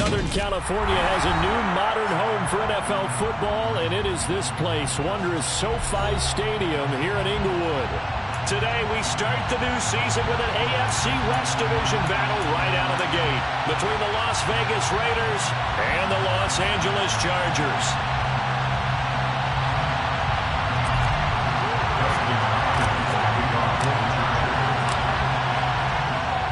Southern California has a new modern home for NFL football, and it is this place, wondrous SoFi Stadium here in Inglewood. Today, we start the new season with an AFC West Division battle right out of the gate between the Las Vegas Raiders and the Los Angeles Chargers.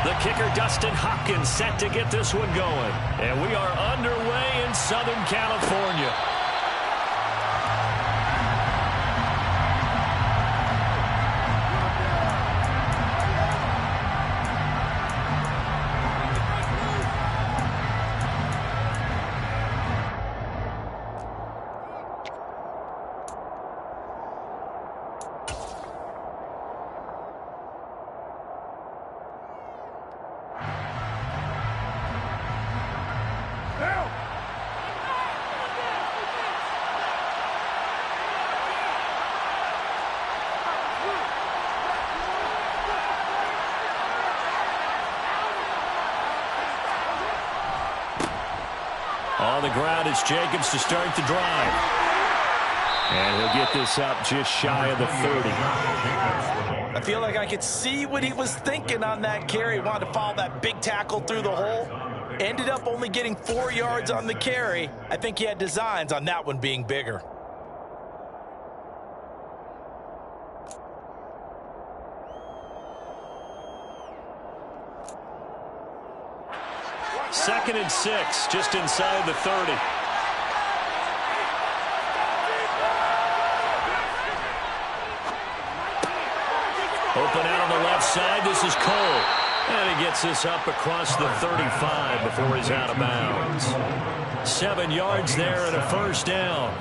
The kicker, Dustin Hopkins, set to get this one going. And we are underway in Southern California. On the ground, it's Jacobs to start the drive. And he'll get this up just shy of the 30. I feel like I could see what he was thinking on that carry. He wanted to follow that big tackle through the hole. Ended up only getting 4 yards on the carry. I think he had designs on that one being bigger. Second and 6, just inside the 30. Open out on the left side. This is Cole. And he gets this up across the 35 before he's out of bounds. 7 yards there and a first down.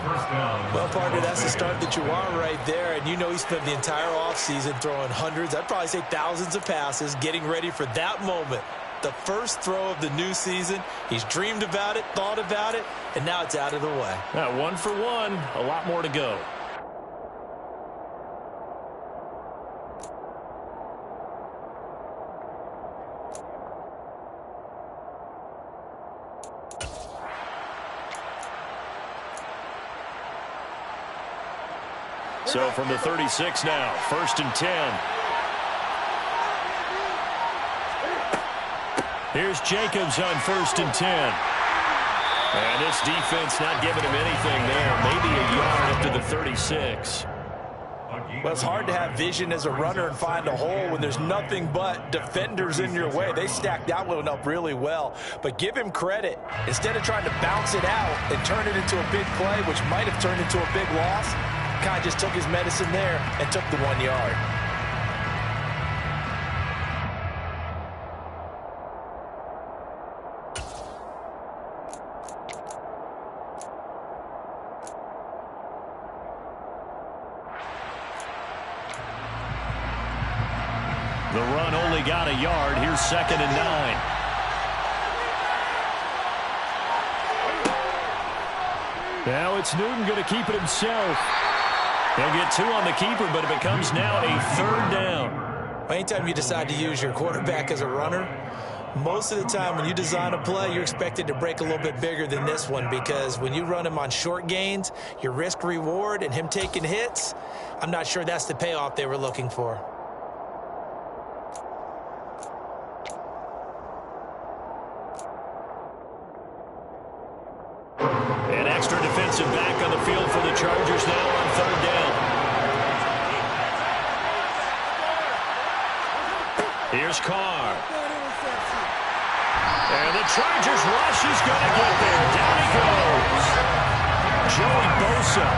Well, partner, that's the start that you want right there. And you know he spent the entire offseason throwing hundreds, I'd probably say thousands of passes, getting ready for that moment. The first throw of the new season. He's dreamed about it, thought about it, and now it's out of the way. Now, 1 for 1, a lot more to go. So from the 36 now, 1st and 10. Here's Jacobs on 1st and 10. And this defense not giving him anything there. Maybe a yard up to the 36. Well, it's hard to have vision as a runner and find a hole when there's nothing but defenders in your way. They stacked that one up really well. But give him credit. Instead of trying to bounce it out and turn it into a big play, which might have turned into a big loss, kind of just took his medicine there and took the 1 yard. The run only got a yard. Here's 2nd and 9. Now it's Newton going to keep it himself. He'll get 2 on the keeper, but it becomes now a 3rd down. Anytime you decide to use your quarterback as a runner, most of the time when you design a play, you're expected to break a little bit bigger than this one, because when you run him on short gains, your risk-reward and him taking hits, I'm not sure that's the payoff they were looking for. An extra defensive back on the field for the Chargers now on 3rd down. Here's Carr. And the Chargers rush is going to get there. Down he goes. Joey Bosa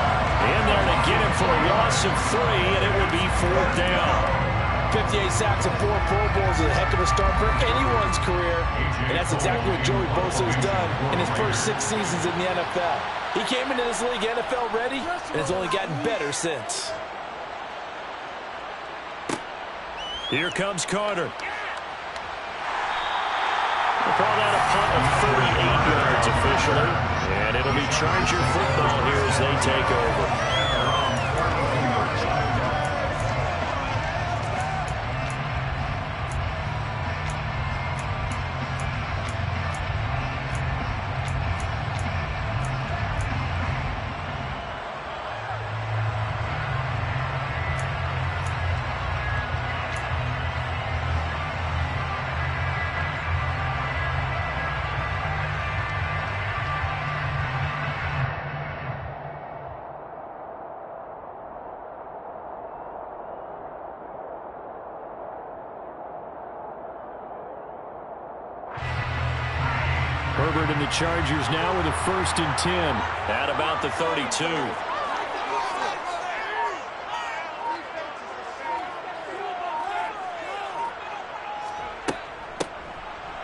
in there to get him for a loss of 3, and it will be 4th down. 58 sacks and 4 Pro Bowls is a heck of a start for anyone's career, and that's exactly what Joey Bosa has done in his first 6 seasons in the NFL. He came into this league NFL ready, and it's only gotten better since. Here comes Carter. We'll call that a punt of 38 yards officially, and it'll be Charger football here as they take over. Herbert and the Chargers now with a 1st and 10. At about the 32.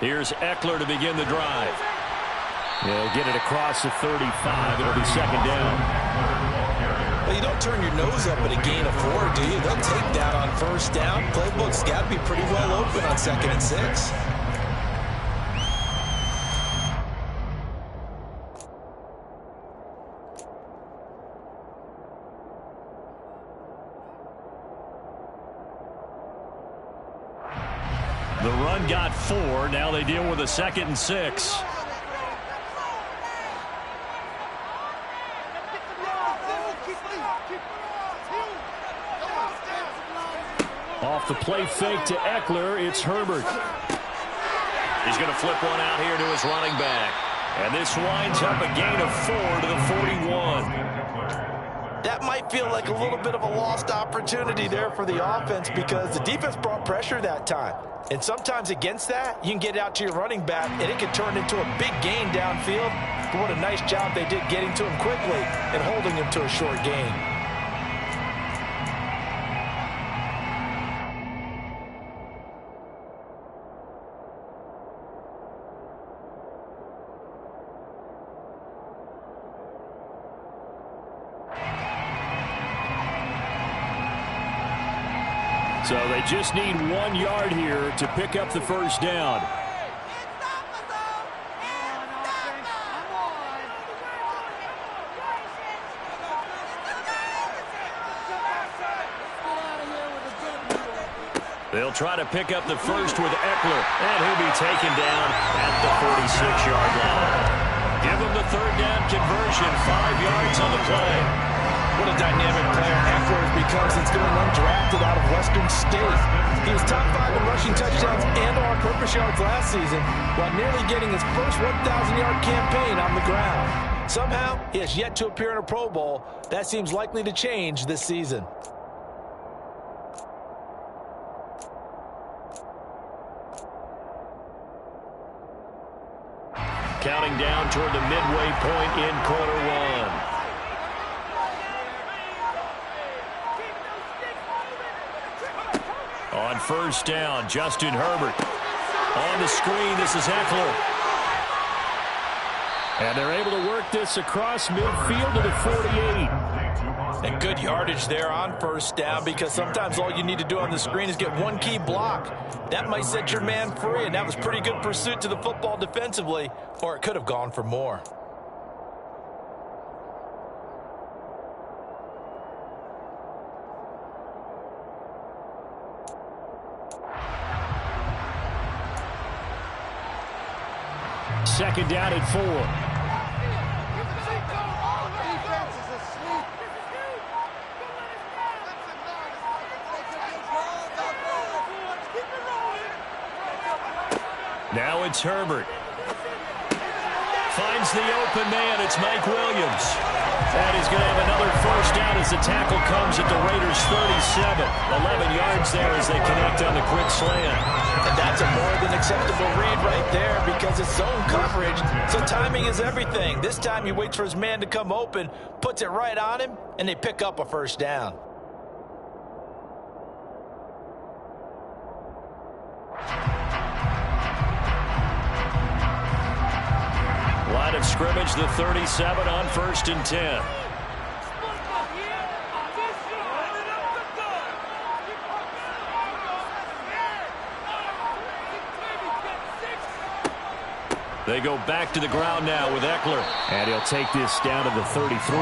Here's Eckler to begin the drive. They'll get it across the 35. It'll be 2nd down. Well, you don't turn your nose up at a gain of 4, do you? They'll take that on 1st down. Playbook's got to be pretty well open on 2nd and 6. The run got 4. Now they deal with a 2nd and 6. Off the play fake to Eckler, it's Herbert. He's going to flip one out here to his running back. And this winds up a gain of 4 to the 41. That might feel like a little bit of a lost opportunity there for the offense because the defense brought pressure that time. And sometimes against that, you can get out to your running back, and it can turn into a big gain downfield. But what a nice job they did getting to him quickly and holding him to a short gain. So they just need 1 yard here to pick up the 1st down. They'll try to pick up the 1st with Eckler, and he'll be taken down at the 46-yard line. Give him the 3rd down conversion, 5 yards on the play. What a dynamic player Eckler has become since going undrafted out of Western State. He was top 5 in rushing touchdowns and all-purpose yards last season while nearly getting his first 1,000-yard campaign on the ground. Somehow, he has yet to appear in a Pro Bowl. That seems likely to change this season. Counting down toward the midway point in quarter 1. On 1st down, Justin Herbert. On the screen, this is Eckler. And they're able to work this across midfield to the 48. And good yardage there on 1st down because sometimes all you need to do on the screen is get 1 key block. That might set your man free, and that was pretty good pursuit to the football defensively, or it could have gone for more. Second down at 4. Now it's Herbert. Finds the open man. It's Mike Williams. And he's going to have another 1st down as the tackle comes at the Raiders' 37. 11 yards there as they connect on the quick slant. And that's a more than acceptable read right there because it's zone coverage, so timing is everything. This time he waits for his man to come open, puts it right on him, and they pick up a 1st down. Line of scrimmage, the 37 on 1st and 10. They go back to the ground now with Eckler. And he'll take this down to the 33.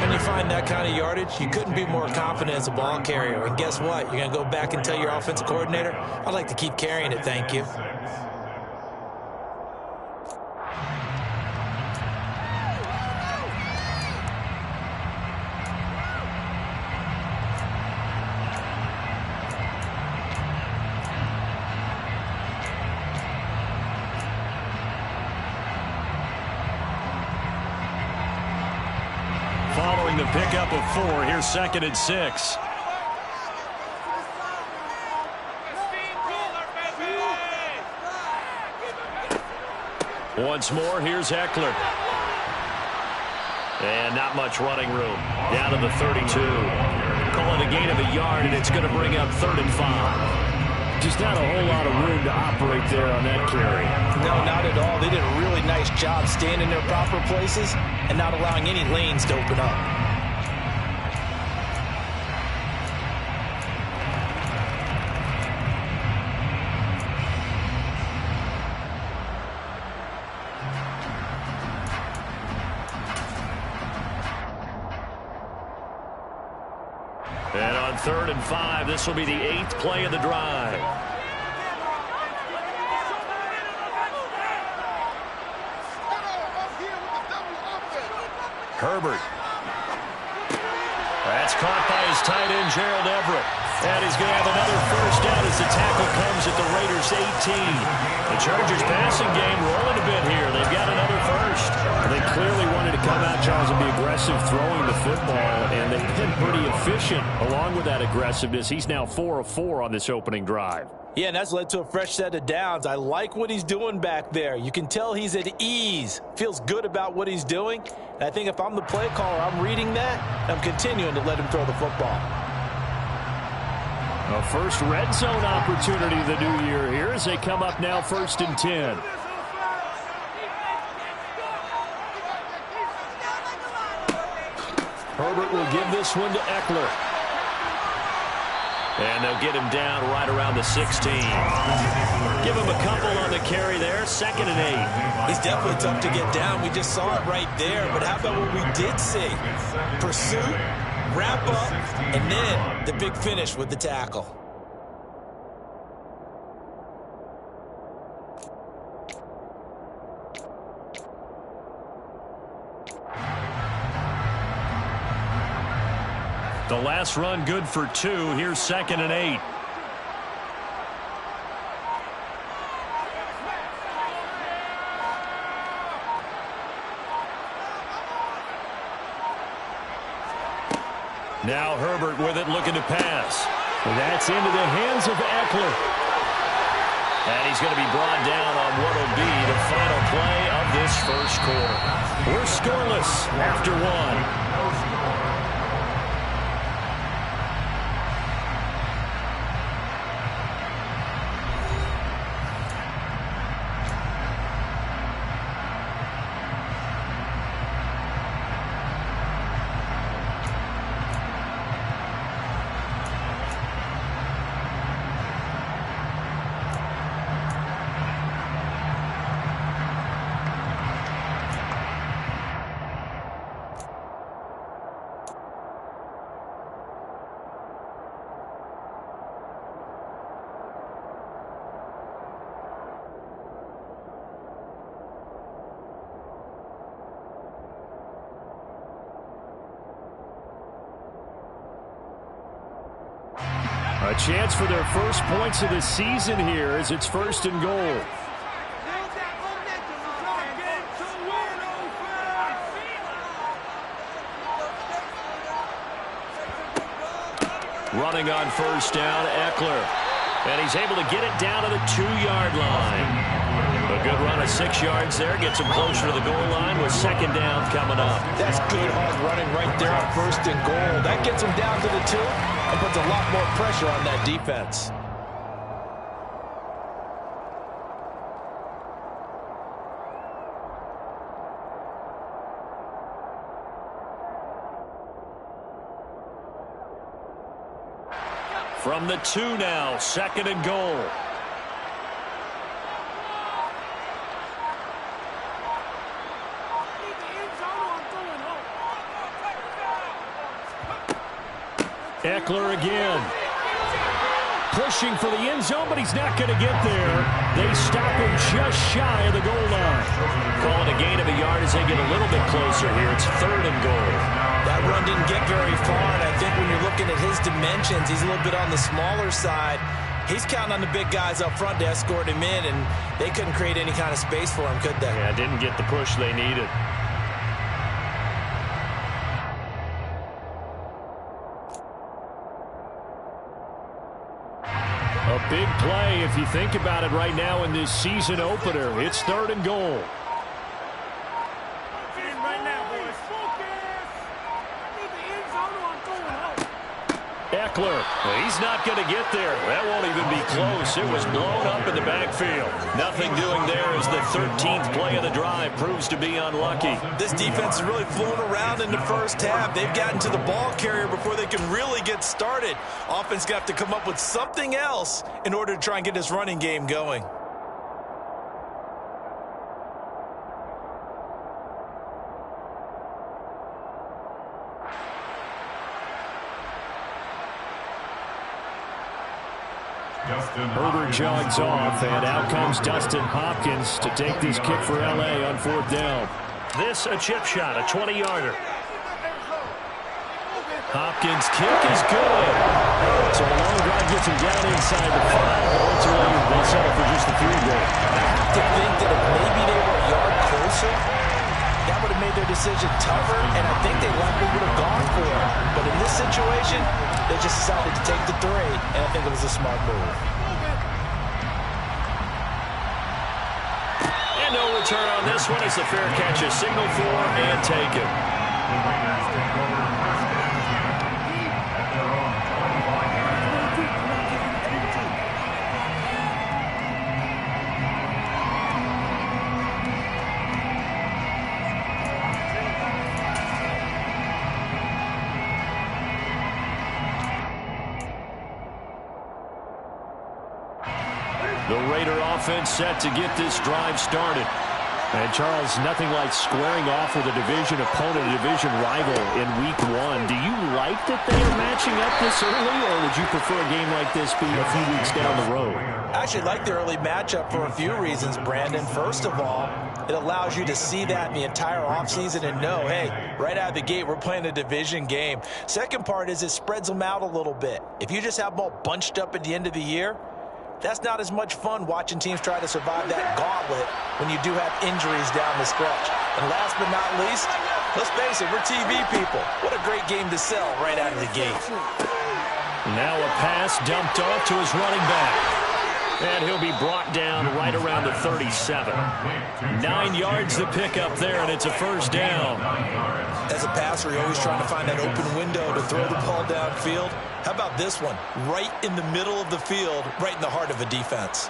When you find that kind of yardage, you couldn't be more confident as a ball carrier. And guess what? You're going to go back and tell your offensive coordinator, I'd like to keep carrying it, thank you. Following the pickup of 4, here's 2nd and 6. Once more, here's Eckler. And not much running room. Down to the 32. Call it a gain of a yard, and it's going to bring up 3rd and 5. Just not a whole lot of room to operate there on that carry. No, not at all. They did a really nice job staying in their proper places and not allowing any lanes to open up. And on 3rd and 5, this will be the 8th play of the drive. Herbert. That's caught by his tight end, Gerald Everett. And he's going to have another first down as the tackle comes at the Raiders' 18. The Chargers' passing game rolling a bit here. They've got another first. They clearly wanted to come out, Charles, and be aggressive throwing the football, and they've been pretty efficient along with that aggressiveness. He's now 4 of 4 on this opening drive. Yeah, and that's led to a fresh set of downs. I like what he's doing back there. You can tell he's at ease. Feels good about what he's doing. And I think if I'm the play caller, I'm reading that, and I'm continuing to let him throw the football. A first red zone opportunity of the new year here as they come up now 1st and 10. Herbert will give this one to Eckler. And they'll get him down right around the 16. Give him a couple on the carry there. 2nd and 8. He's definitely tough to get down. We just saw it right there. But how about what we did see? Pursuit, wrap up, and then the big finish with the tackle. The last run good for 2. Here's 2nd and 8. Now Herbert with it, looking to pass. And that's into the hands of Eckler. And he's going to be brought down on what will be the final play of this first quarter. We're scoreless after 1. A chance for their first points of the season here as it's 1st and goal. Running on 1st down, Eckler. And he's able to get it down to the 2-yard line. A good run of 6 yards there. Gets him closer to the goal line with 2nd down coming up. That's good hard running right there on 1st and goal. That gets him down to the 2 and puts a lot more pressure on that defense. From the 2 now, 2nd and goal. Eckler again. Pushing for the end zone, but he's not going to get there. They stop him just shy of the goal line. Call it a gain of a yard as they get a little bit closer here. It's 3rd and goal. That run didn't get very far, and I think when you're looking at his dimensions, he's a little bit on the smaller side. He's counting on the big guys up front to escort him in, and they couldn't create any kind of space for him, could they? Yeah, didn't get the push they needed. A big play if you think about it right now in this season opener. It's 3rd and goal. Eckler. He's not going to get there. That won't even be close. It was blown up in the backfield. Nothing doing there as the 13th play of the drive proves to be unlucky. This defense is really flown around in the first half. They've gotten to the ball carrier before they can really get started. Offense got to come up with something else in order to try and get this running game going. Herbert jogs off, and out comes Dustin Hopkins to take this kick for L.A. on 4th down. This a chip shot, a 20-yarder. Hopkins' kick is good. So a long drive gets him down inside the 5, but ultimately they settle for just the field goal. I have to think that if maybe they were a yard closer, that would have made their decision tougher, and I think they likely would have gone for it. But in this situation, they just decided to take the 3, and I think it was a smart move. And no return on this one as the fair catch is signaled for and taken. The Raider offense set to get this drive started. And, Charles, nothing like squaring off with a division opponent, a division rival in Week 1. Do you like that they are matching up this early, or would you prefer a game like this be a few weeks down the road? I actually like the early matchup for a few reasons, Brandon. First of all, it allows you to see that in the entire offseason and know, hey, right out of the gate, we're playing a division game. Second part is it spreads them out a little bit. If you just have them all bunched up at the end of the year, that's not as much fun watching teams try to survive that gauntlet when you do have injuries down the stretch. And last but not least, let's face it, we're TV people. What a great game to sell right out of the gate. Now a pass dumped off to his running back. And he'll be brought down right around the 37. 9 yards to pick up there, and it's a first down. As a passer, you're always trying to find that open window to throw the ball downfield. How about this one? Right in the middle of the field, right in the heart of a defense.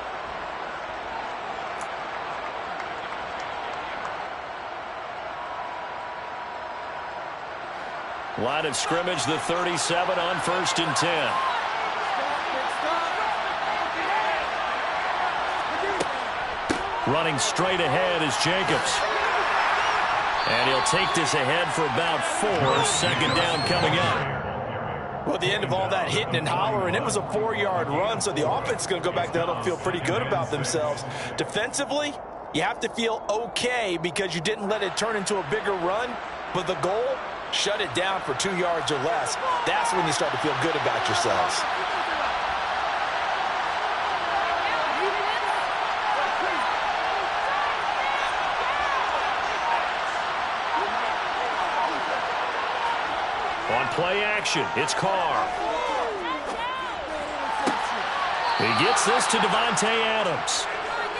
Line of scrimmage, the 37 on 1st and 10. Running straight ahead is Jacobs. And he'll take this ahead for about 4. 2nd down coming up. Well, at the end of all that hitting and hollering, it was a 4-yard run, so the offense is going to go back there and feel pretty good about themselves. Defensively, you have to feel okay because you didn't let it turn into a bigger run, but the goal, shut it down for 2 yards or less. That's when you start to feel good about yourselves. On play action, it's Carr. He gets this to Davante Adams.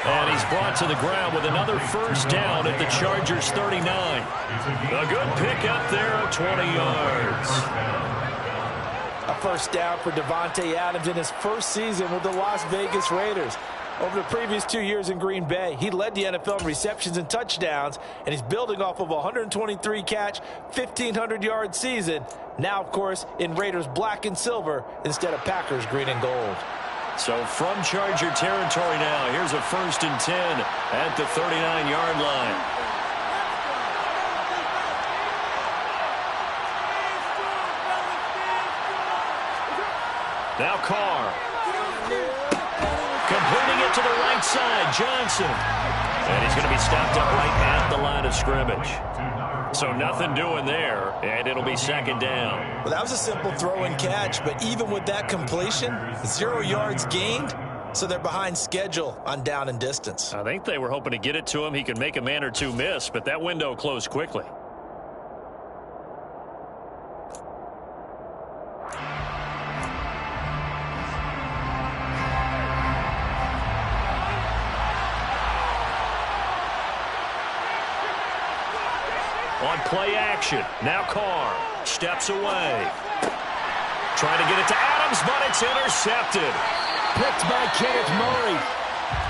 And he's brought to the ground with another first down at the Chargers' 39. A good pickup there of 20 yards. A first down for Davante Adams in his first season with the Las Vegas Raiders. Over the previous 2 years in Green Bay, he led the NFL in receptions and touchdowns, and he's building off of a 123-catch, 1,500-yard season. Now, of course, in Raiders black and silver instead of Packers green and gold. So from Charger territory now, here's a 1st and 10 at the 39-yard line. Now Carr. Completing it to the right side, Johnson. And he's going to be stopped up right at the line of scrimmage. So nothing doing there, and it'll be 2nd down. Well, that was a simple throw and catch, but even with that completion, 0 yards gained, so they're behind schedule on down and distance. I think they were hoping to get it to him. He could make a man or two miss, but that window closed quickly. On play action, now Carr steps away. trying to get it to Adams, but it's intercepted. Picked by Kenneth Murray.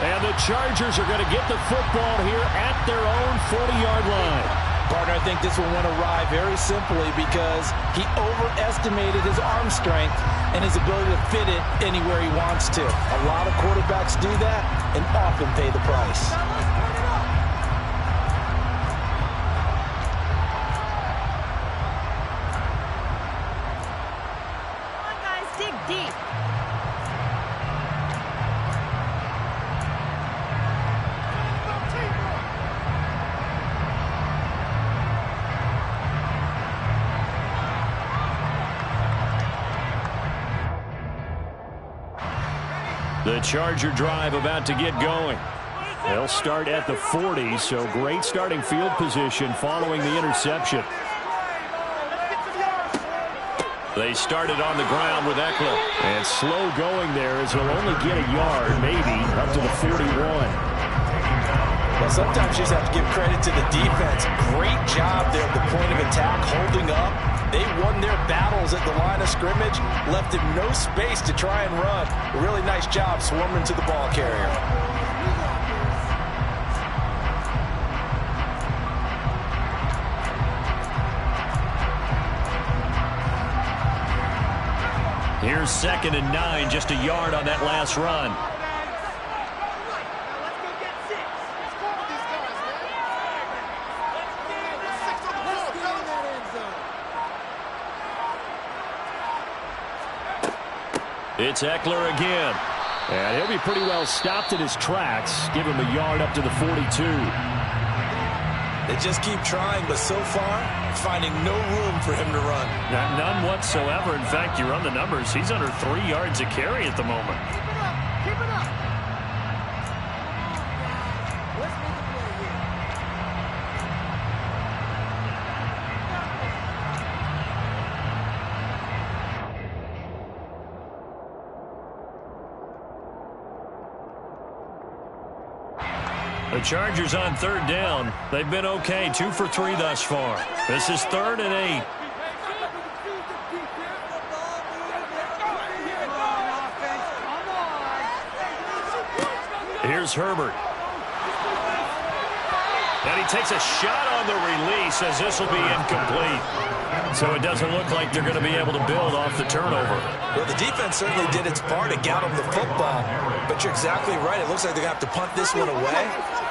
And the Chargers are going to get the football here at their own 40-yard line. Partner, I think this one went awry very simply because he overestimated his arm strength and his ability to fit it anywhere he wants to. A lot of quarterbacks do that and often pay the price. Come on, guys, dig deep. The Charger drive about to get going. They'll start at the 40, so great starting field position following the interception. They started on the ground with Eckler. And slow going there as he'll only get a yard, maybe, up to the 41. Well, sometimes you just have to give credit to the defense. Great job there at the point of attack, holding up. They won their battles at the line of scrimmage, left him no space to try and run. A really nice job swarming to the ball carrier. Here's 2nd and 9, just a yard on that last run. It's Eckler again. And he'll be pretty well stopped in his tracks. Give him a yard up to the 42. They just keep trying, but so far, finding no room for him to run. None whatsoever. In fact, you run the numbers. He's under 3 yards a carry at the moment. Keep it up. Keep it up. Let's make a play here. The Chargers on 3rd down. They've been okay, 2 for 3 thus far. This is 3rd and 8. Here's Herbert. And he takes a shot on the release as this will be incomplete. So it doesn't look like they're going to be able to build off the turnover. Well, the defense certainly did its part to get them the football. But you're exactly right. It looks like they're going to have to punt this one away.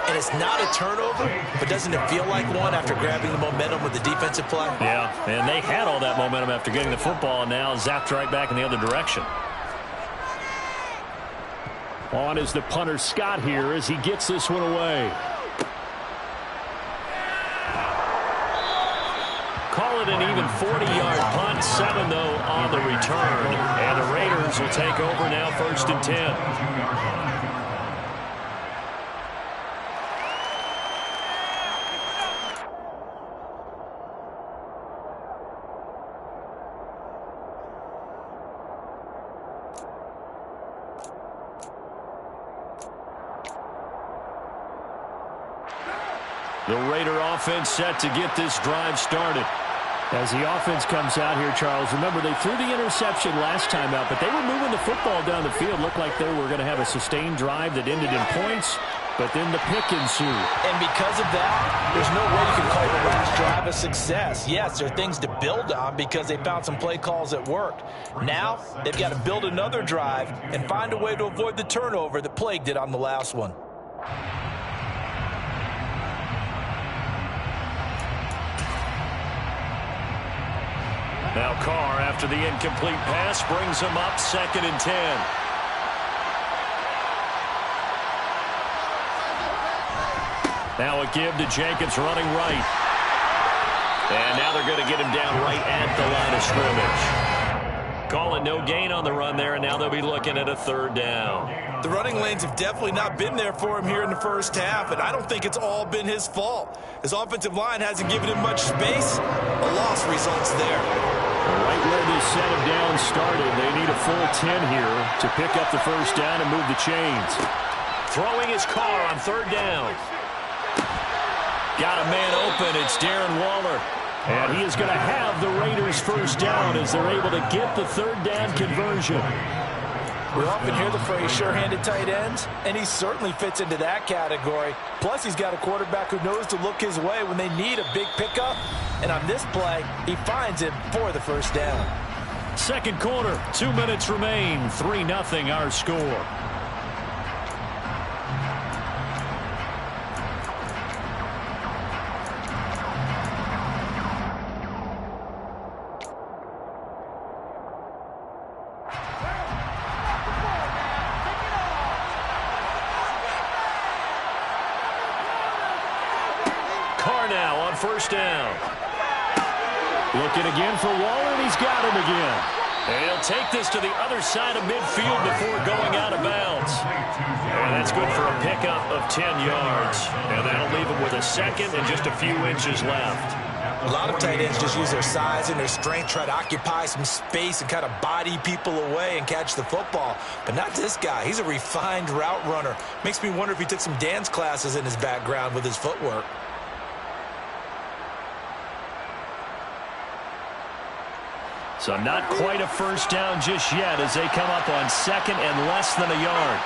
And it's not a turnover, but doesn't it feel like one after grabbing the momentum with the defensive play? Yeah, and they had all that momentum after getting the football, and now zapped right back in the other direction. On is the punter Scott here as he gets this one away. Call it an even 40-yard punt, 7 though on the return. And the Raiders will take over now, 1st and 10. The Raider offense set to get this drive started. As the offense comes out here, Charles, remember they threw the interception last time out, but they were moving the football down the field. Looked like they were going to have a sustained drive that ended in points, but then the pick ensued. And because of that, there's no way you can call the last drive a success. Yes, there are things to build on because they found some play calls that worked. Now, they've got to build another drive and find a way to avoid the turnover that plagued it on the last one. Now Carr, after the incomplete pass, brings him up 2nd and 10. Now a give to Jenkins running right. And now they're going to get him down right at the line of scrimmage. Calling no gain on the run there, and now they'll be looking at a 3rd down. The running lanes have definitely not been there for him here in the first half, and I don't think it's all been his fault. His offensive line hasn't given him much space. A loss results there. Right where this set of downs started, they need a full 10 here to pick up the 1st down and move the chains. Throwing his Carr on 3rd down. Got a man open. It's Darren Waller. And he is going to have the Raiders first down as they're able to get the third down conversion. We often hear the phrase sure-handed tight ends, and he certainly fits into that category. Plus, he's got a quarterback who knows to look his way when they need a big pickup. And on this play, he finds him for the first down. Second quarter, 2 minutes remain, 3-0 our score. First down. Looking again for Waller, and he's got him again. And he'll take this to the other side of midfield before going out of bounds. And that's good for a pickup of 10 yards. And that'll leave him with a second and just a few inches left. A lot of tight ends just use their size and their strength, try to occupy some space and kind of body people away and catch the football. But not this guy. He's a refined route runner. Makes me wonder if he took some dance classes in his background with his footwork. So not quite a first down just yet as they come up on second and less than a yard.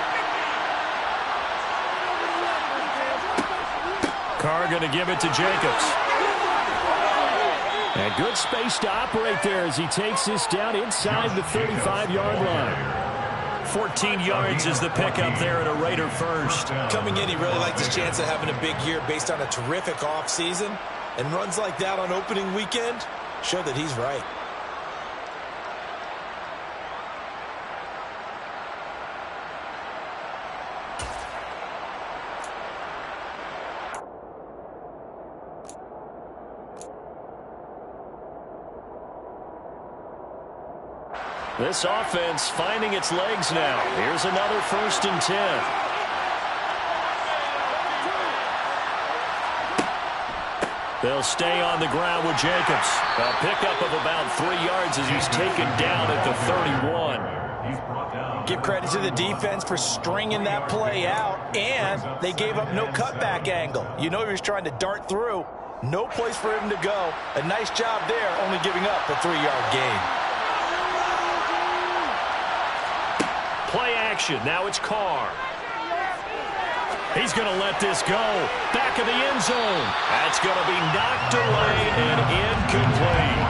Carr going to give it to Jacobs. And good space to operate there as he takes this down inside the 35-yard line. 14 yards is the pickup there at a Raider first. Coming in, he really liked his chance of having a big year based on a terrific offseason. And runs like that on opening weekend show that he's right. This offense finding its legs now. Here's another 1st and 10. They'll stay on the ground with Jacobs. A pickup of about 3 yards as he's taken down at the 31. Give credit to the defense for stringing that play out, and they gave up no cutback angle. You know he was trying to dart through. No place for him to go. A nice job there, only giving up a 3-yard gain. Play action. Now it's Carr. He's going to let this go. Back of the end zone. That's going to be knocked away and incomplete.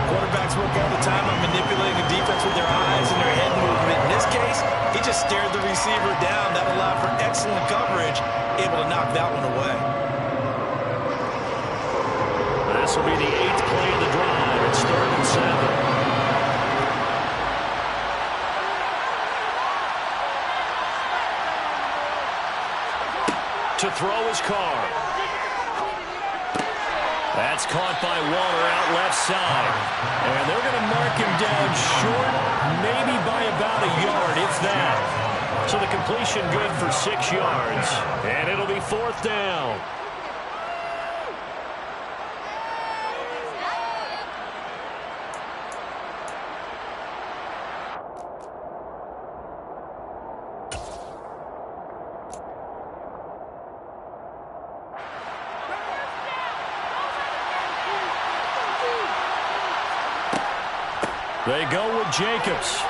Quarterbacks work all the time on manipulating the defense with their eyes and their head movement. In this case, he just stared the receiver down. That allowed for excellent coverage, able to knock that one away. This will be the 8th play of the drive. It's 3rd and 7. To throw his Carr. That's caught by Waller out left side. And they're going to mark him down short, maybe by about a yard, if that. So the completion good for 6 yards. And it'll be 4th down. They go with Jacobs.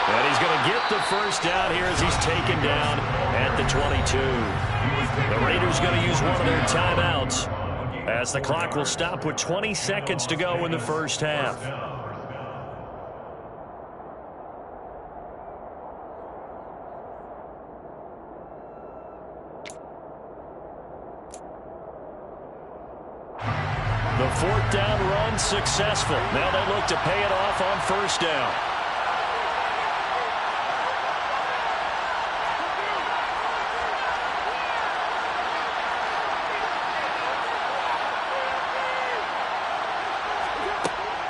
And he's going to get the first down here as he's taken down at the 22. The Raiders going to use one of their timeouts as the clock will stop with 20 seconds to go in the first half. The 4th down run successful. Now they look to pay it off on 1st down.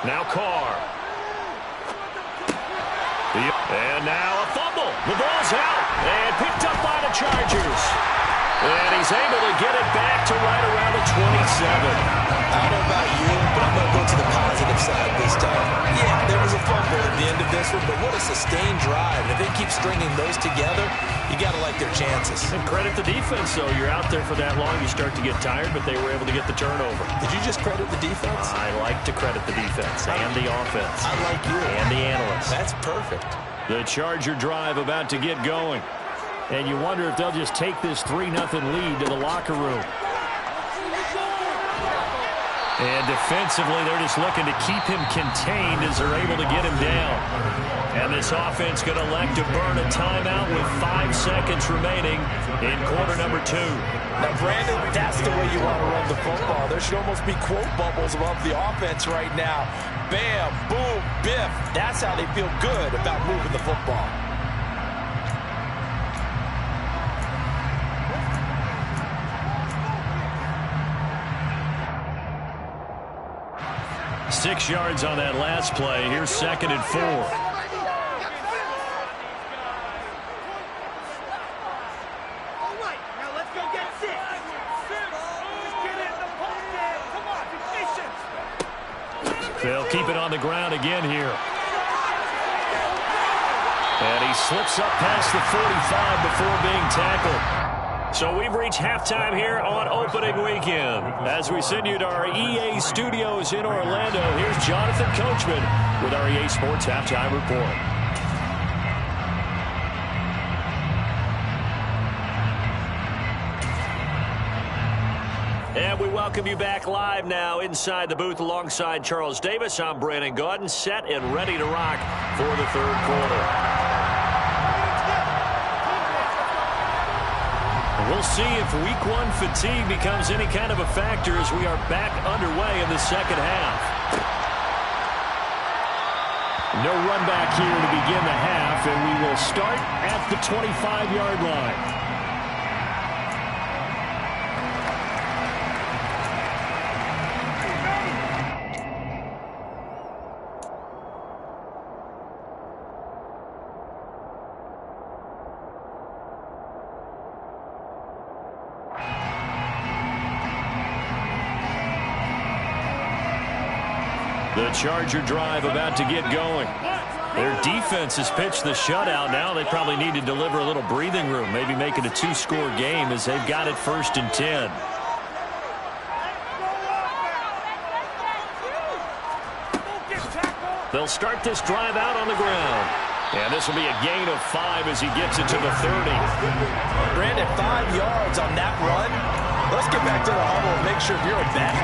Now Carr. And now a fumble. The ball's out and picked up by the Chargers. And he's able to get it back to right around the 27. I don't know about you, but I'm going to go to the positive side this time. Yeah, there was a fumble at the end of this one, but what a a sustained drive. And if they keep stringing those together, you got to like their chances. And credit the defense, though. You're out there for that long, you start to get tired, but they were able to get the turnover. Did you just credit the defense? I like to credit the defense and the offense. I like you. And the analysts. That's perfect. The Charger drive about to get going. And you wonder if they'll just take this 3-0 lead to the locker room. And defensively, they're just looking to keep him contained as they're able to get him down. And this offense going to elect to burn a timeout with 5 seconds remaining in quarter number 2. Now, Brandon, that's the way you want to run the football. There should almost be quote bubbles above the offense right now. Bam, boom, biff. That's how they feel good about moving the football. 6 yards on that last play. Here's 2nd and 4. All right, now let's go get 6. Just get in the pocket. Come on, be patient. They'll keep it on the ground again here. And he slips up past the 45 before being tackled. So we've reached halftime here on opening weekend. As we send you to our EA studios in Orlando, here's Jonathan Coachman with our EA Sports Halftime Report. And we welcome you back live now inside the booth alongside Charles Davis. I'm Brandon Gaudin, set and ready to rock for the third quarter. We'll see if week 1 fatigue becomes any kind of a factor as we are back underway in the second half. No run back here to begin the half, and we will start at the 25-yard line. The Charger drive about to get going. Their defense has pitched the shutout. Now they probably need to deliver a little breathing room, maybe make it a 2-score game as they've got it 1st and 10. They'll start this drive out on the ground. And this will be a gain of 5 as he gets it to the 30. Brandon, 5 yards on that run. Let's get back to the huddle and make sure you're a back.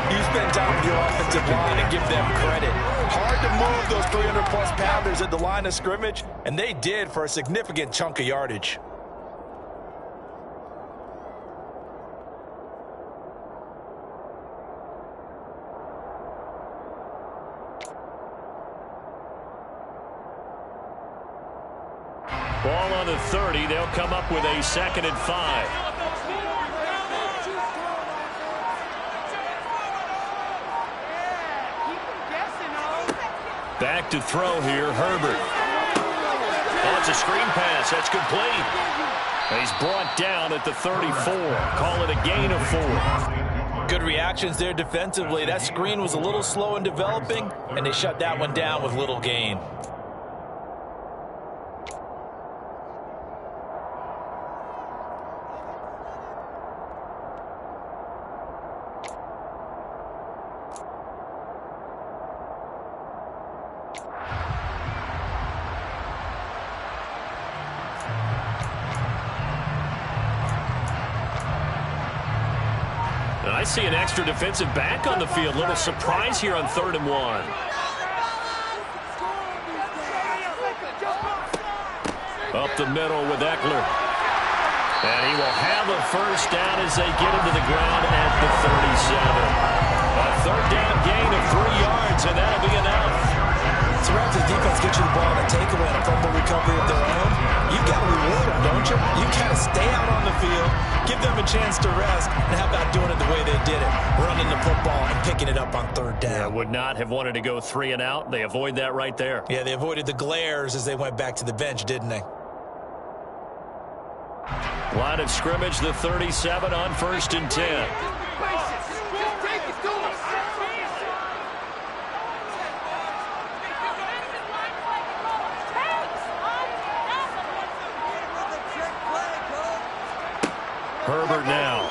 You spend time with your offensive line and give them credit. Hard to move those 300-plus pounders at the line of scrimmage, and they did for a significant chunk of yardage. Ball on the 30. They'll come up with a 2nd and 5. Back to throw here, Herbert. Oh, it's a screen pass. That's complete. And he's brought down at the 34. Call it a gain of 4. Good reactions there defensively. That screen was a little slow in developing, and they shut that one down with little gain. I see an extra defensive back on the field. Little surprise here on 3rd and 1. Up the middle with Eckler. And he will have a first down as they get him to the ground at the 37. A 3rd down gain of 3 yards, and that'll be enough. Surround the defense, get you the ball and a takeaway and a fumble recovery of their own. You've got to reward them, don't you? You've got to stay out on the field, give them a chance to rest, and how about doing it the way they did it, running the football and picking it up on 3rd down. Yeah, would not have wanted to go 3 and out. They avoid that right there. Yeah, they avoided the glares as they went back to the bench, didn't they? Line of scrimmage, the 37 on 1st and 10. Herbert now.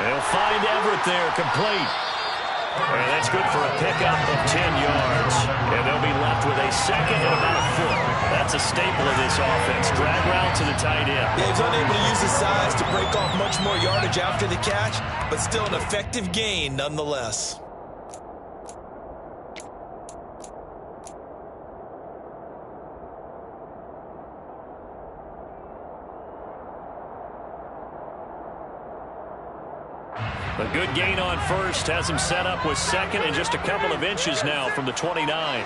They'll find Everett there, complete. And that's good for a pickup of 10 yards. And they'll be left with a second and about a foot. That's a staple of this offense. Drag route to the tight end. Yeah, he's unable to use his size to break off much more yardage after the catch, but still an effective gain nonetheless. A good gain on first has him set up with second and just a couple of inches now from the 29.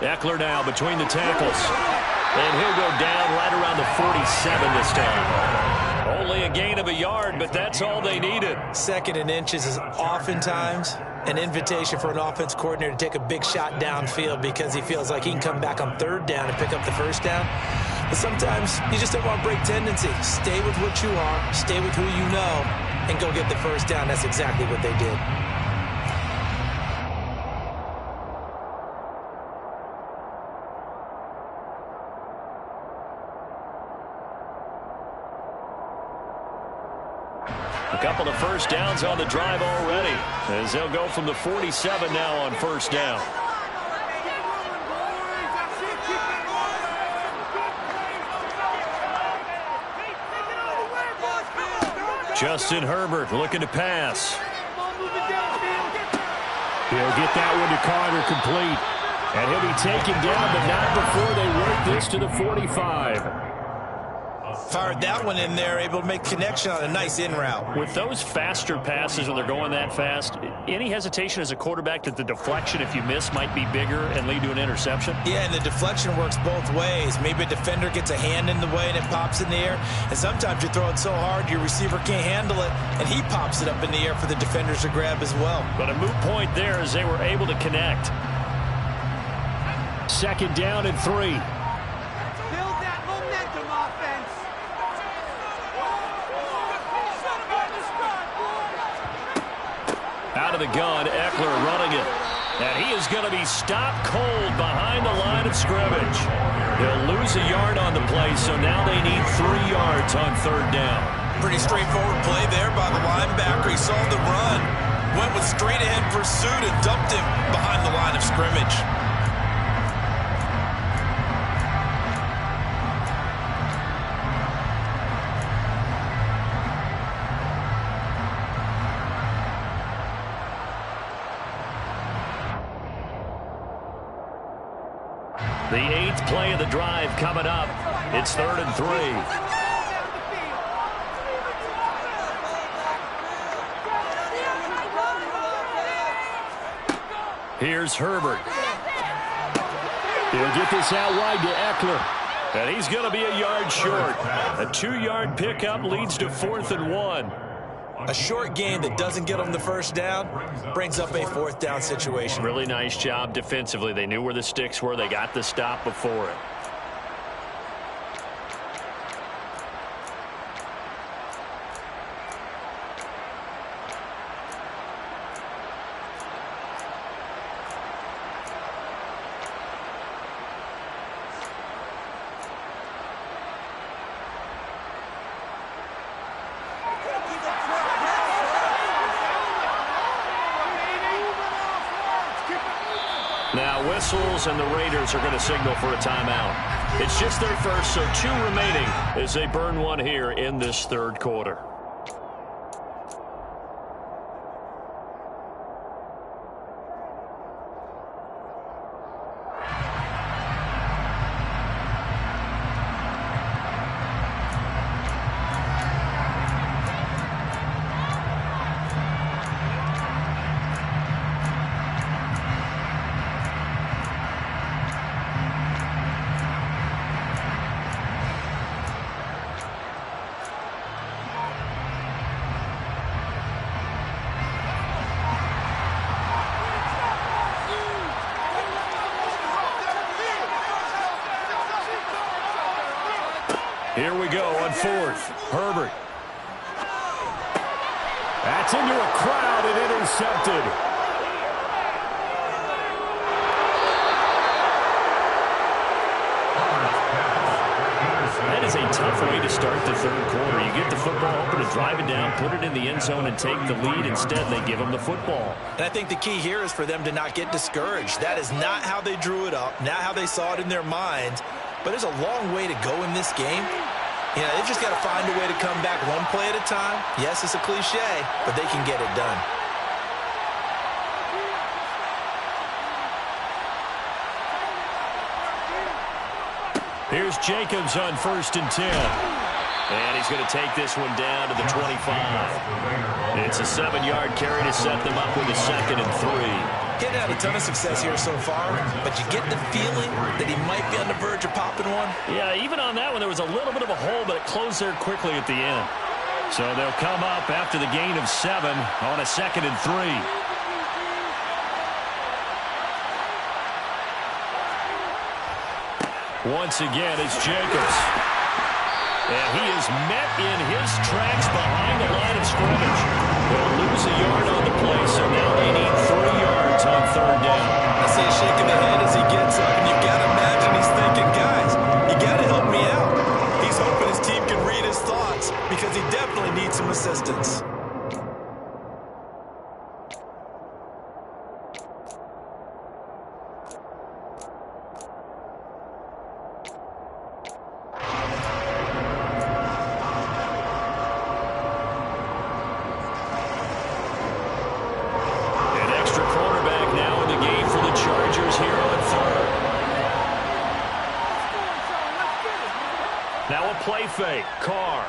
Eckler now between the tackles. And he'll go down right around the 47 this time. Only a gain of a yard, but that's all they needed. Second and inches is oftentimes an invitation for an offense coordinator to take a big shot downfield because he feels like he can come back on third down and pick up the first down. But sometimes you just don't want to break tendency. Stay with what you are, stay with who you know, and go get the first down. That's exactly what they did. A couple of first downs on the drive already, as they'll go from the 47 now on first down. Justin Herbert looking to pass. He'll get that one to Carter, complete. And he'll be taken down, but not before they work this to the 45. Fired that one in there, able to make connection on a nice in route. With those faster passes when they're going that fast, any hesitation as a quarterback that the deflection, if you miss, might be bigger and lead to an interception? Yeah, and the deflection works both ways. Maybe a defender gets a hand in the way and it pops in the air. And sometimes you throw it so hard your receiver can't handle it, and he pops it up in the air for the defenders to grab as well. But a moot point there as they were able to connect. Second down and 3. Out of the gun, Eckler running it. And he is going to be stopped cold behind the line of scrimmage. They'll lose a yard on the play, so now they need 3 yards on third down. Pretty straightforward play there by the linebacker. He saw the run, went with straight ahead pursuit and dumped him behind the line of scrimmage. The 8th play of the drive coming up. It's 3rd and 3. Here's Herbert. He'll get this out wide to Eckler. And he's going to be a yard short. A 2-yard pickup leads to 4th and 1. A short gain that doesn't get them the first down brings up a 4th down situation. Really nice job defensively. They knew where the sticks were. They got the stop before it. Now whistles, and the Raiders are going to signal for a timeout. It's just their first, so 2 remaining as they burn one here in this 3rd quarter. Here we go on 4th. Herbert. That's into a crowd and intercepted. to start the third quarter. You get the football open to drive it down, put it in the end zone, and take the lead. Instead, they give them the football. And I think the key here is for them to not get discouraged. That is not how they drew it up, not how they saw it in their minds. But there's a long way to go in this game. You know, they've just got to find a way to come back one play at a time. Yes, it's a cliche, but they can get it done. Here's Jacobs on 1st and 10. And he's going to take this one down to the 25. It's a 7-yard carry to set them up with a 2nd and 3. Getting had a ton of success here so far, but you get the feeling that he might be on the verge of popping one. Yeah, even on that one, there was a little bit of a hole, but it closed there quickly at the end. So they'll come up after the gain of 7 on a 2nd and 3. Once again, it's Jacobs. And he is met in his tracks behind the line of scrimmage. They'll lose a yard on the play, so now they need 3 yards on 3rd down. I see a shake of the head as he gets up, and you've got to imagine he's thinking, guys, you got to help me out. He's hoping his team can read his thoughts because he definitely needs some assistance. Now a play fake. Carr.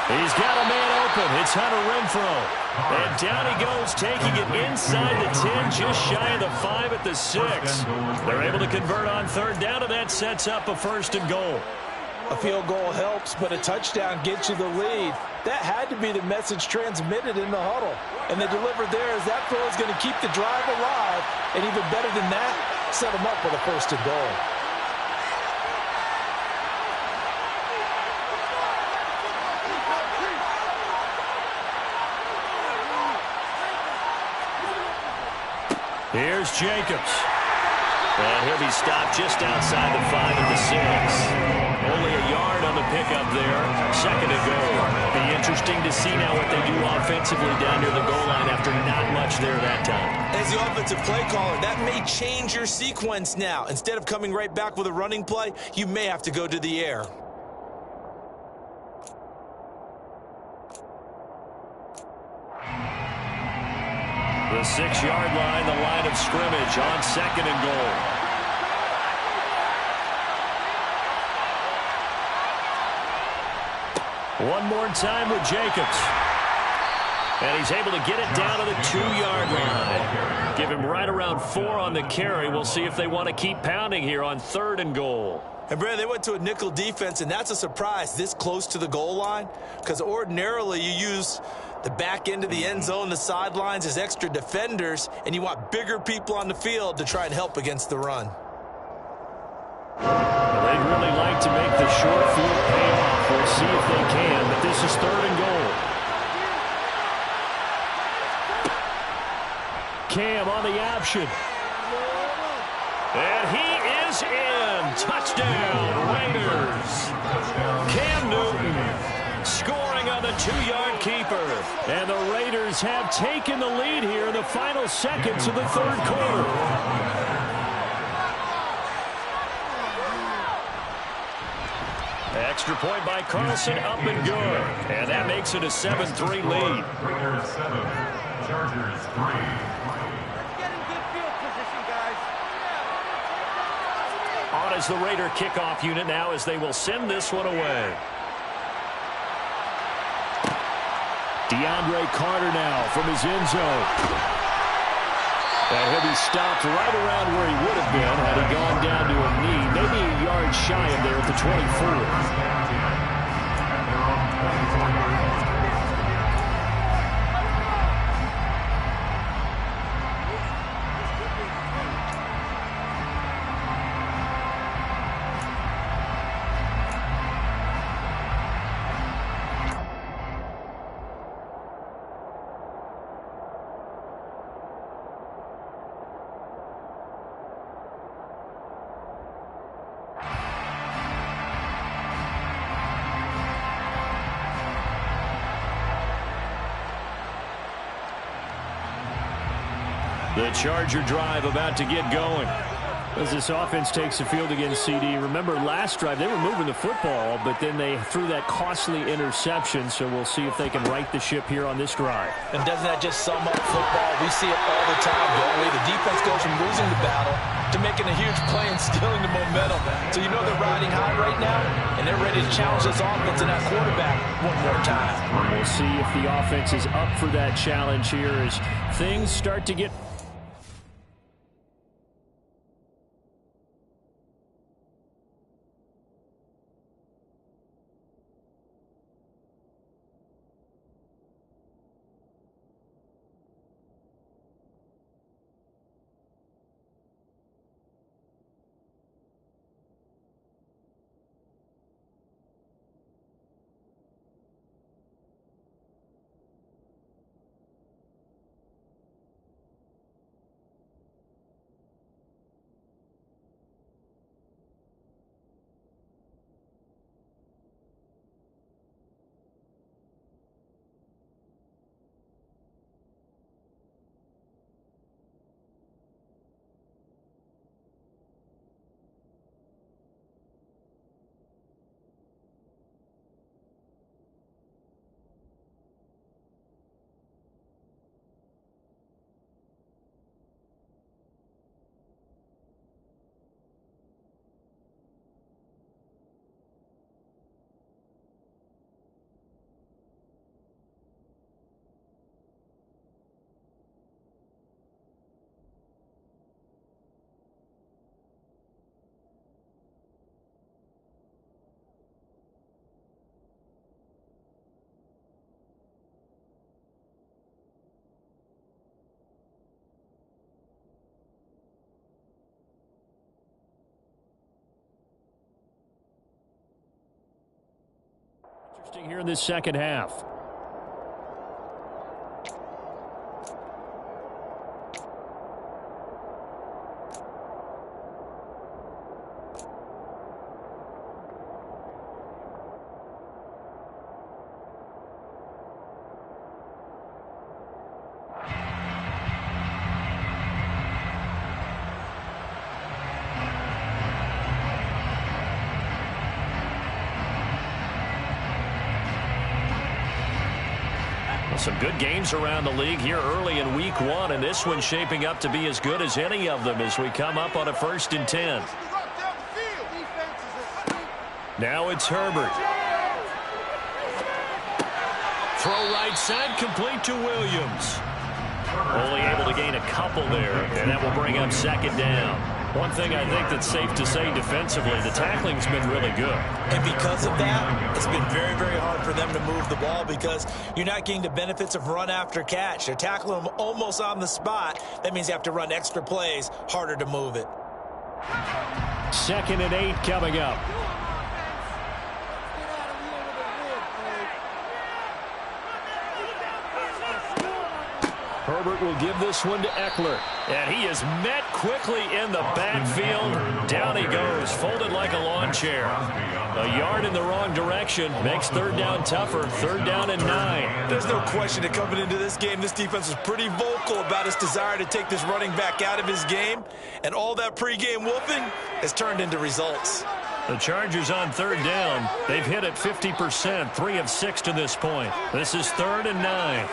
He's got a man open. It's Hunter Renfrow. And down he goes, taking it inside the 10, just shy of the 5 at the 6. They're able to convert on 3rd down, and that sets up a 1st and goal. A field goal helps, but a touchdown gets you the lead. That had to be the message transmitted in the huddle. And they delivered there as that throw is going to keep the drive alive. And even better than that, set them up with a 1st and goal. Here's Jacobs. And he'll be stopped just outside the 5 at the 6. Only a yard on the pickup there. 2nd and goal. Be interesting to see now what they do offensively down near the goal line after not much there that time. As the offensive play caller, that may change your sequence now. Instead of coming right back with a running play, you may have to go to the air. The 6-yard line, the line of scrimmage on 2nd and goal. One more time with Jacobs. And he's able to get it down to the 2-yard line. Give him right around 4 on the carry. We'll see if they want to keep pounding here on 3rd and goal. And, Brad, they went to a nickel defense, and that's a surprise this close to the goal line, because ordinarily you use the back end of the end zone, the sidelines as extra defenders, and you want bigger people on the field to try and help against the run. Well, they'd really like to make the short field pay off. We'll see if they can, but this is 3rd and goal. Cam on the option. And he is in. Touchdown, Raiders. Cam Newton scoring on the 2-yard keeper. And the Raiders have taken the lead here in the final seconds of the 3rd quarter. Extra point by Carlson, up and good. And that makes it a 7-3 lead. Raiders 7, Chargers 3. On as the Raider kickoff unit now as they will send this one away. DeAndre Carter now from his end zone. And he'll be stopped right around where he would have been had he gone down to a knee, maybe a yard shy of there at the 24. The Charger drive about to get going. As this offense takes the field against CD, remember last drive they were moving the football, but then they threw that costly interception, so we'll see if they can right the ship here on this drive. And doesn't that just sum up football? We see it all the time, don't we? The defense goes from losing the battle to making a huge play and stealing the momentum. So you know they're riding high right now, and they're ready to challenge this offense and that quarterback one more time. And we'll see if the offense is up for that challenge here as things start to get... Interesting here in this second half. Some good games around the league here early in week one, and this one's shaping up to be as good as any of them as we come up on a 1st and 10. Now it's Herbert. Throw right side, complete to Williams. Only able to gain a couple there, and that will bring up 2nd down. One thing I think that's safe to say defensively, the tackling's been really good. And because of that, it's been very, very hard for them to move the ball because you're not getting the benefits of run after catch. They're tackling them almost on the spot. That means you have to run extra plays, harder to move it. 2nd and 8 coming up. Herbert will give this one to Eckler. And he is met quickly in the backfield. Down he goes, folded like a lawn chair. A yard in the wrong direction makes 3rd down tougher. 3rd down and 9. There's no question that coming into this game, this defense was pretty vocal about its desire to take this running back out of his game. And all that pregame whooping has turned into results. The Chargers on 3rd down. They've hit it 50%, 3 of 6 to this point. This is 3rd and 9.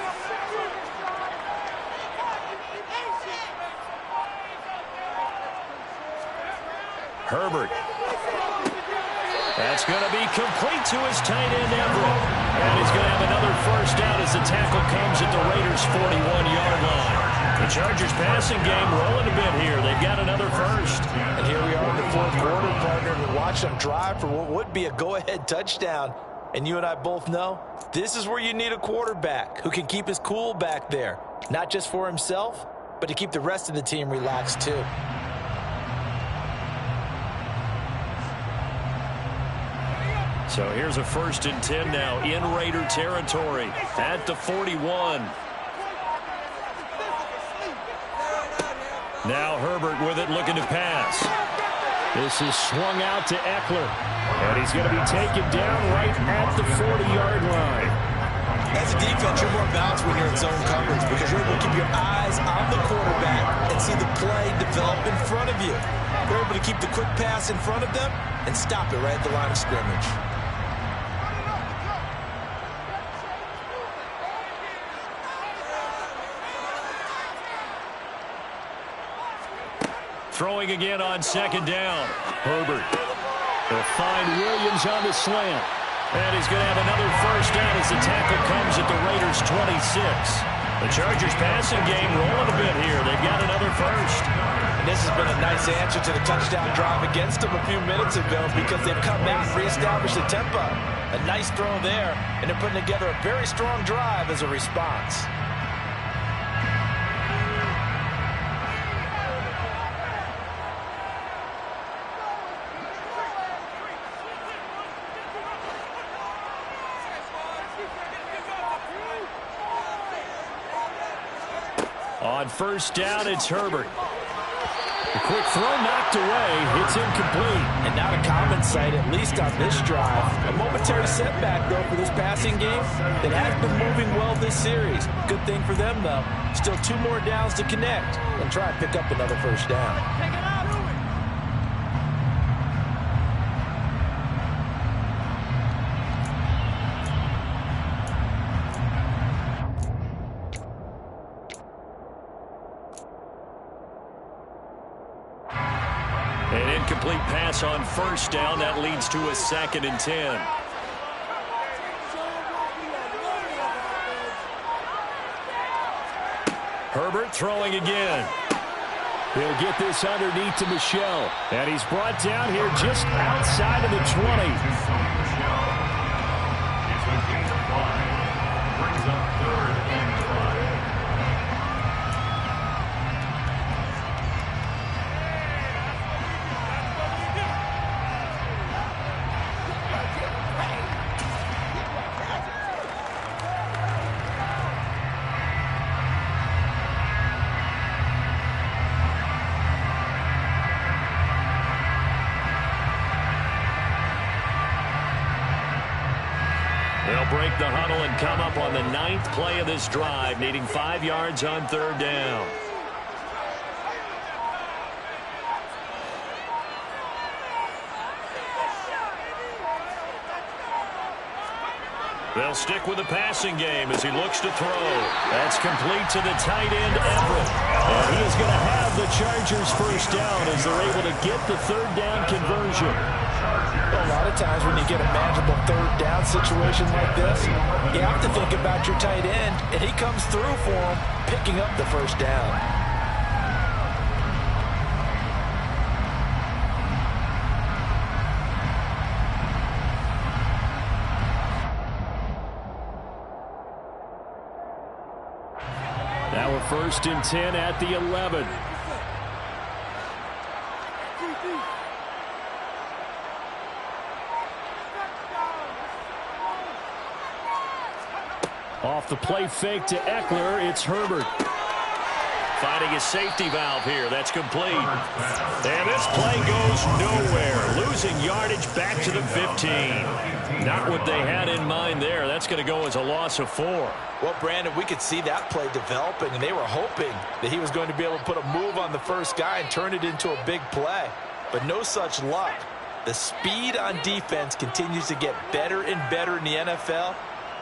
Herbert. That's going to be complete to his tight end, Everett. And he's going to have another 1st down as the tackle comes at the Raiders' 41-yard line. The Chargers passing game rolling a bit here. They've got another 1st. And here we are in the 4th quarter, partner. We watch them drive for what would be a go-ahead touchdown. And you and I both know this is where you need a quarterback who can keep his cool back there. Not just for himself, but to keep the rest of the team relaxed too. So here's a 1st and 10 now in Raider territory at the 41. Now Herbert with it, looking to pass. This is swung out to Eckler. And he's going to be taken down right at the 40-yard line. As a defense, you're more balanced when you're in zone coverage because you're able to keep your eyes on the quarterback and see the play develop in front of you. You're able to keep the quick pass in front of them and stop it right at the line of scrimmage. Throwing again on second down. Herbert will find Williams on the slant. And he's going to have another first down as the tackle comes at the Raiders' 26. The Chargers passing game rolling a bit here. They've got another first. And this has been a nice answer to the touchdown drive against them a few minutes ago because they've come in and reestablished the tempo. A nice throw there, and they're putting together a very strong drive as a response. On first down, it's Herbert. A quick throw knocked away. It's incomplete. And not a common sight, at least on this drive. A momentary setback, though, for this passing game that has been moving well this series. Good thing for them, though. Still 2 more downs to connect and try and pick up another first down. An incomplete pass on first down. That leads to a 2nd and 10. Herbert throwing again. He'll get this underneath to Michel. And he's brought down here just outside of the 20. They'll break the huddle and come up on the 9th play of this drive, needing 5 yards on third down. They'll stick with the passing game as he looks to throw. That's complete to the tight end, Everett. And he is going to have the Chargers first down as they're able to get the third down conversion. A lot of times when you get a manageable third down situation like this, you have to think about your tight end, and he comes through for him, picking up the first down. Now we're 1st and 10 at the 11. Off the play fake to Eckler, it's Herbert. Finding a safety valve here. That's complete. And this play goes nowhere. Losing yardage back to the 15. Not what they had in mind there. That's going to go as a loss of 4. Well, Brandon, we could see that play developing, and they were hoping that he was going to be able to put a move on the first guy and turn it into a big play. But no such luck. The speed on defense continues to get better and better in the NFL.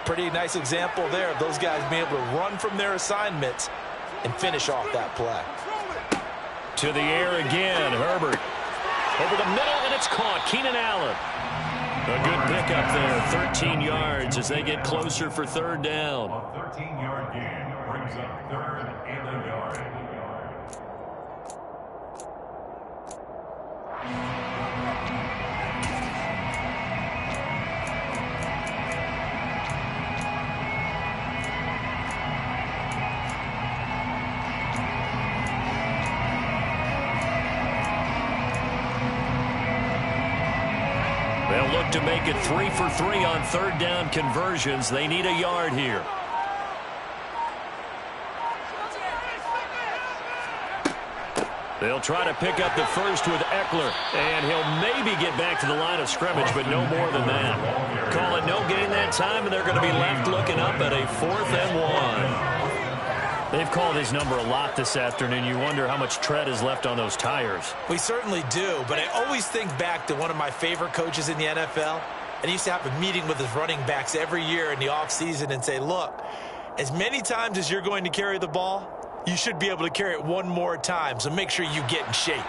Pretty nice example there of those guys being able to run from their assignments and finish off that play. To the air again, Herbert. Over the middle, and it's caught. Keenan Allen. A good pickup there, 13 yards as they get closer for third down. A 13-yard gain brings up 3rd and a yard. They'll look to make it 3 for 3 on third down conversions. They need a yard here. They'll try to pick up the first with Eckler, and he'll maybe get back to the line of scrimmage, but no more than that. Call it no gain that time, and they're going to be left looking up at a 4th and 1. They've called his number a lot this afternoon. You wonder how much tread is left on those tires. We certainly do, but I always think back to one of my favorite coaches in the NFL, and he used to have a meeting with his running backs every year in the offseason and say, look, as many times as you're going to carry the ball, you should be able to carry it one more time, so make sure you get in shape.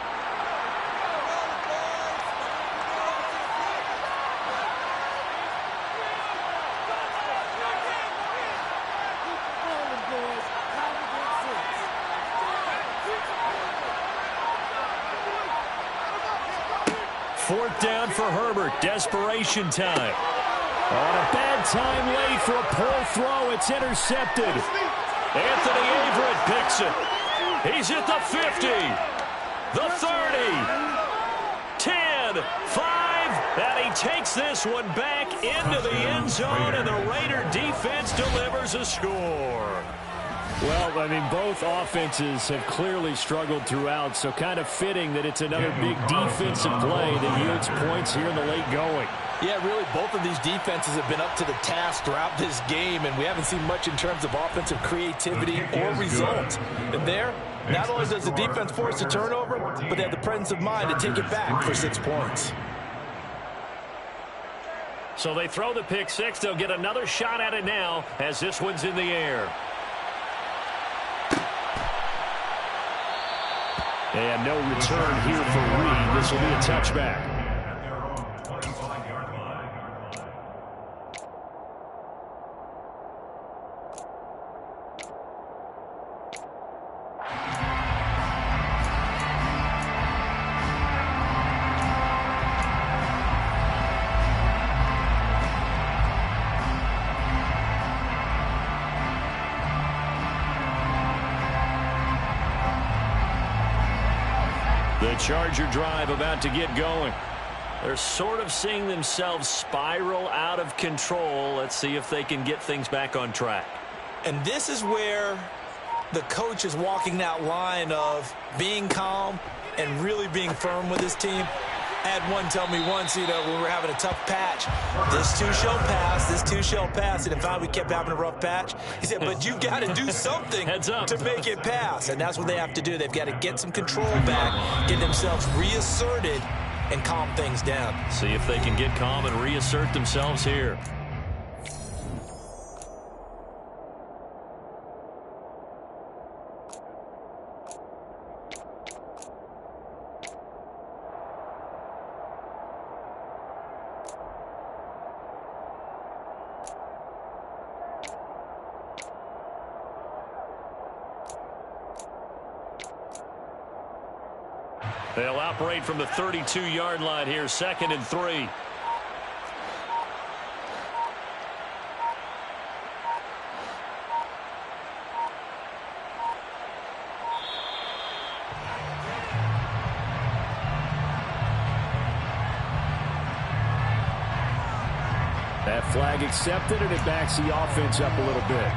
Fourth down for Herbert. Desperation time. On a bad time late for a poor throw. It's intercepted. Anthony Averett picks it. He's at the 50, the 30, 10, 5, and he takes this one back into the end zone, and the Raider defense delivers a score. Well, I mean, both offenses have clearly struggled throughout, so kind of fitting that it's another big defensive play that yields points here in the late going. Yeah, really, both of these defenses have been up to the task throughout this game, and we haven't seen much in terms of offensive creativity or results. And there, not only does the defense force a turnover, but they have the presence of mind to take it back for 6 points. So they throw the pick six. They'll get another shot at it now as this one's in the air. And no return here for Reed. This will be a touchback. The Charger drive about to get going. They're sort of seeing themselves spiral out of control. Let's see if they can get things back on track. And this is where the coach is walking that line of being calm and really being firm with his team. I had one tell me once, when we were having a tough patch, this too shall pass, this too shall pass. And if we kept having a rough patch, he said, but you've got to do something to make it pass. And that's what they have to do. They've got to get some control back, get themselves reasserted, and calm things down. See if they can get calm and reassert themselves here. They'll operate from the 32-yard line here, 2nd and 3. That flag accepted, and it backs the offense up a little bit.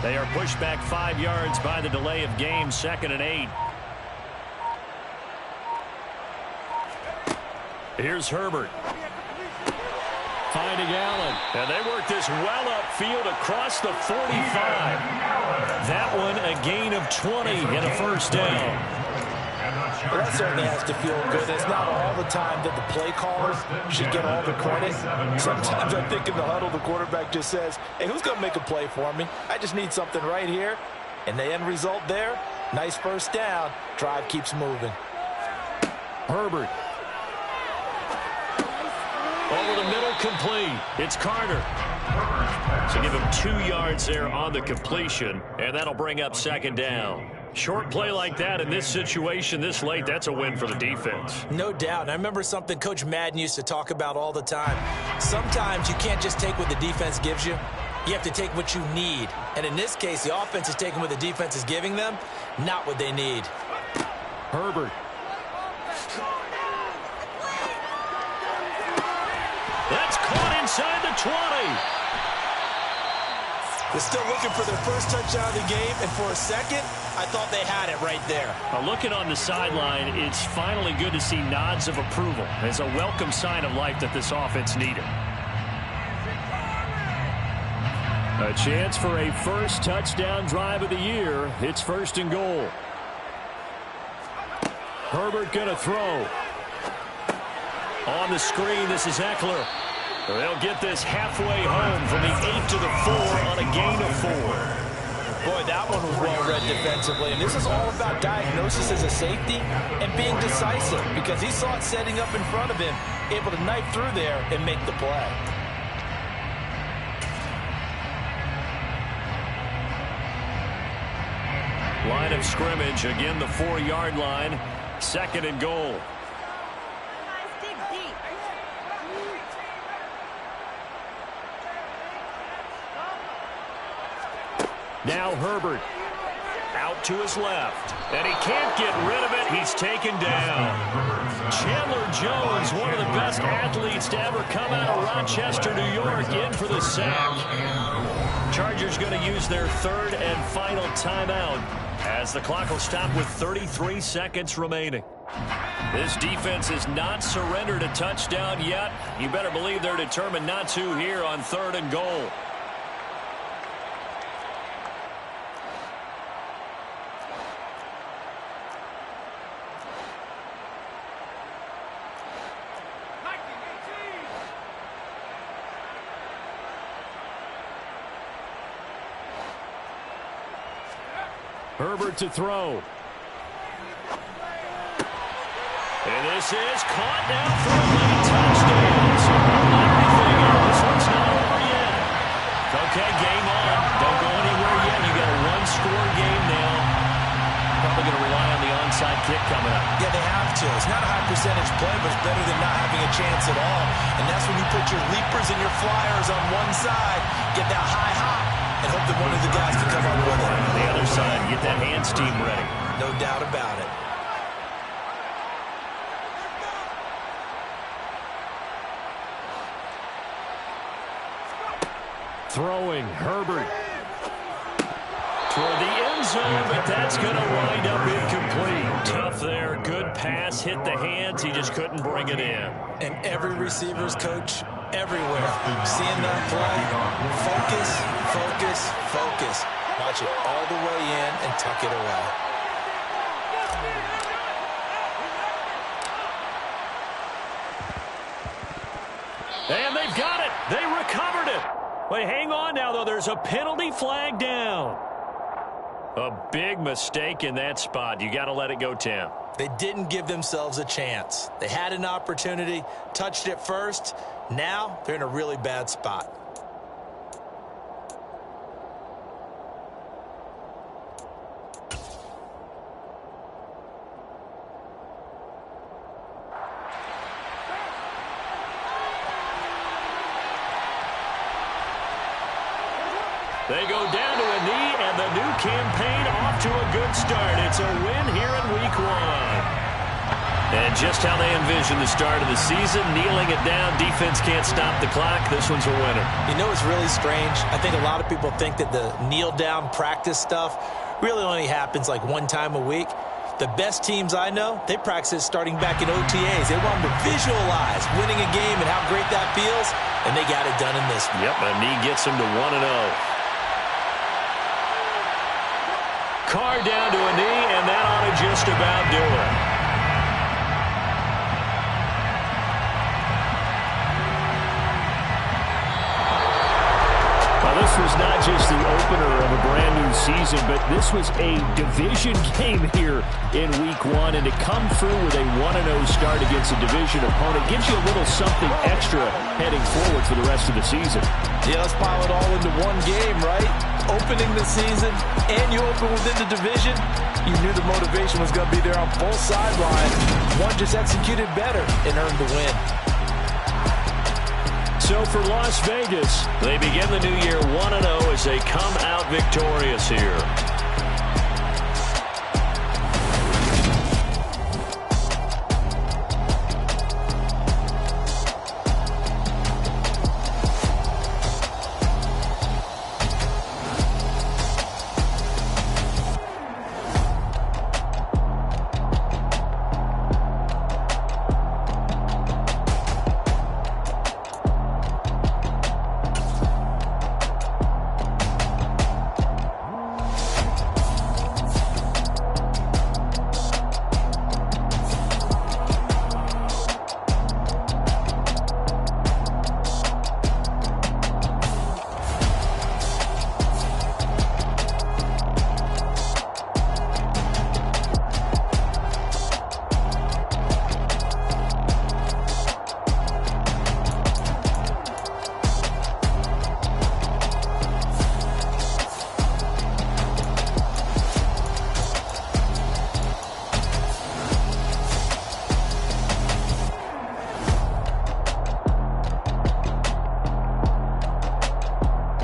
They are pushed back 5 yards by the delay of game, 2nd and 8. Here's Herbert. Finding Allen. And they work this well upfield across the 45. That one a gain of 20 and a first down. Well, that certainly has to feel good. It's not all the time that the play caller should get all the credit. Sometimes I think in the huddle, the quarterback just says, hey, who's going to make a play for me? I just need something right here. And the end result there, nice first down. Drive keeps moving. Herbert. Over the middle, complete. It's Carter. So give him 2 yards there on the completion, and that'll bring up 2nd down. Short play like that in this situation this late, that's a win for the defense. No doubt. And I remember something Coach Madden used to talk about all the time. Sometimes you can't just take what the defense gives you. You have to take what you need. And in this case, the offense is taking what the defense is giving them, not what they need. Herbert. That's caught inside the 20. They're still looking for their first touchdown of the game, and for a second, I thought they had it right there. Looking on the sideline, it's finally good to see nods of approval. It's a welcome sign of life that this offense needed. A chance for a first touchdown drive of the year. It's 1st and goal. Herbert going to throw. On the screen, this is Eckler. They'll get this halfway home from the 8 to the 4 on a gain of 4. Boy, that one was well read defensively. And this is all about diagnosis as a safety and being decisive, because he saw it setting up in front of him, able to knife through there and make the play. Line of scrimmage, again the 4-yard line. 2nd and goal. Now Herbert out to his left, and he can't get rid of it. He's taken down. Chandler Jones, one of the best athletes to ever come out of Rochester, New York, in for the sack. Chargers going to use their 3rd and final timeout as the clock will stop with 33 seconds remaining. This defense has not surrendered a touchdown yet. You better believe they're determined not to here on 3rd and goal. Herbert to throw. And this is caught now for a late touchdown. So everything in. This one's not over yet. Okay, game on. Don't go anywhere yet. You got a one-score game now. Probably going to rely on the onside kick coming up. Yeah, they have to. It's not a high percentage play, but it's better than not having a chance at all. And that's when you put your leapers and your flyers on one side, get that high hop, and hope that one of the guys can come up with it. On the other side, get that hands team ready. No doubt about it. Throwing, Herbert. Toward the end zone, but that's going to wind up incomplete. Tough there, good pass, hit the hands, he just couldn't bring it in. And every receiver's coach everywhere, seeing that play, focus, focus, focus. Watch it all the way in and tuck it away. And they've got it. They recovered it. Wait, hang on now, though. There's a penalty flag down. A big mistake in that spot. You got to let it go, Tim. They didn't give themselves a chance. They had an opportunity, touched it first. Now they're in a really bad spot. They go down to a knee, and the new campaign off to a good start. It's a win here in Week 1. And just how they envision the start of the season, kneeling it down, defense can't stop the clock. This one's a winner. You know, it's really strange. I think a lot of people think that the kneel-down practice stuff really only happens like one time a week. The best teams I know, they practice starting back in OTAs. They want them to visualize winning a game and how great that feels, and they got it done in this one. Yep, a knee gets them to 1-0. Carr down to a knee, and that ought to just about do it. Well, this was not just the opener of a brand new season, but this was a division game here in Week 1, and to come through with a 1-0 start against a division opponent gives you a little something extra heading forward for the rest of the season. Yeah, let's pile it all into one game, right? opening the season and you open within the division, you knew the motivation was going to be there on both sidelines. One just executed better and earned the win. So for Las Vegas, they begin the new year 1-0 as they come out victorious here.